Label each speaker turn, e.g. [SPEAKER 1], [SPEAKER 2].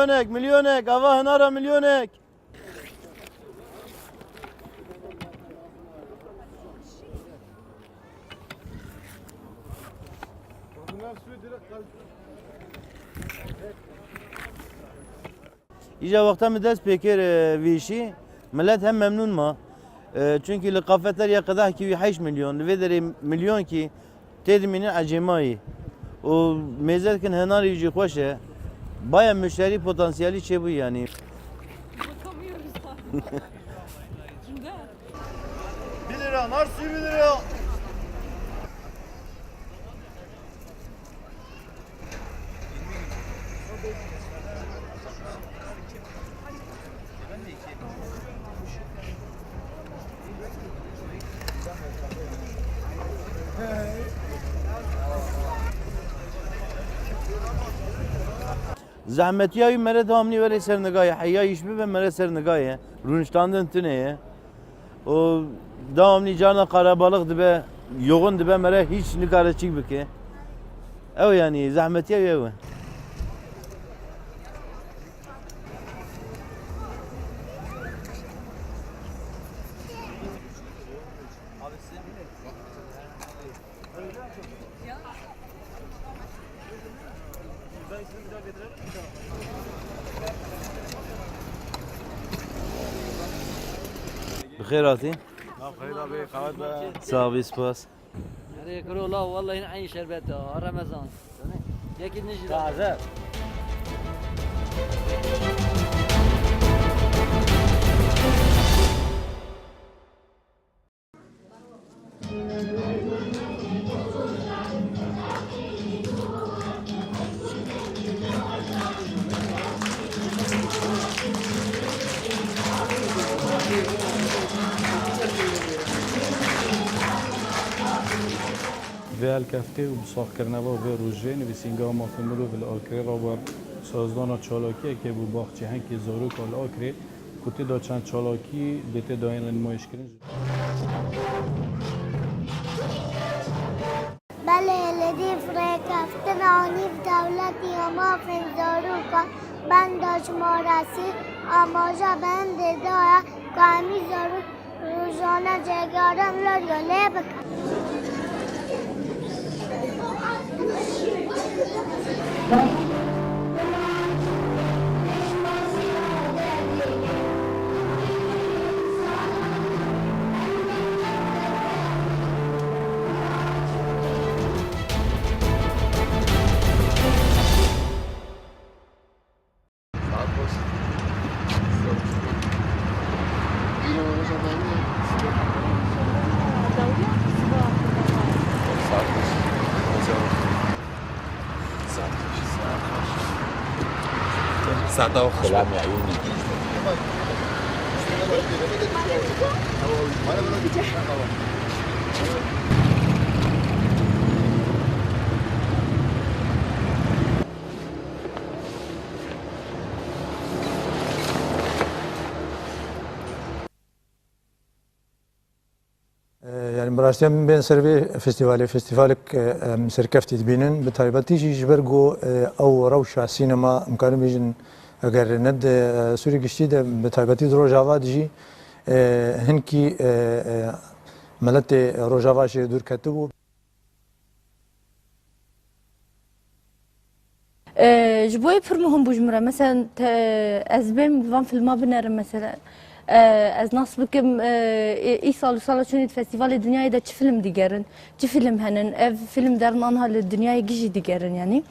[SPEAKER 1] مليونك افا هنارا مليونك. İyice vakta mı dest pekir vişi millet hem memnun ma çünkü likafetler ya kadar ki 5 milyon ve deri milyon ki tedminin acemai o mezerken henar yüce hoşe baya müşteri potansiyeli çe bu yani.
[SPEAKER 2] Bakamıyoruz abi.
[SPEAKER 1] 1 lira nar suyu 1 lira. زحمتی های مرد همونی ولی سرنگاه حیایش به مرد سرنگاه رونشتاندن تنه و دامنی جانا قرابالق دبه yoğun dibe mere hiç nikare çık bike. Ev yani zahmeti ev. بخير عاطي؟
[SPEAKER 3] بخير ابي قاعد
[SPEAKER 1] صافي سباس.
[SPEAKER 4] عليك والله والله نعين شربته رمضان ياكل نجي
[SPEAKER 3] تعال
[SPEAKER 5] في هالكفتي وبصاخ كرنبا وفي روجين بسينجا ما في مرو في الآكري رابر سازدانا چالاکی که بو باخچه هنگی زاروک الآکري کتی دا چند چالاکی بیته داین نمایش کردن.
[SPEAKER 6] بله لدی فرکفتن آنی في دولتی اما في زاروکا بنداش مارسی آماجا بند دارا کامی زاروک روزانه جگرم لریاله بکن.
[SPEAKER 3] ساعة وخلام يا عيوني
[SPEAKER 7] يعني براستي من بين سربي فيستيفالك سركفتي تبينن بتايبتي جبرجو او روشة سينما امكانه بيجن اگر ند سوري گشتي ده بتايبتي روجاوا دجي هنكي ملت روجاوا شي دور كتبو
[SPEAKER 2] جبوي فرمهم بجمرة مثلا أزبم فان فيلم بنر مثلا از ناس بكم اي سال شنو فستيفال الدنيا ده چه فيلم ديگرن چه فيلم هنن فيلم درمان هال الدنيا يجي ديگرن يعني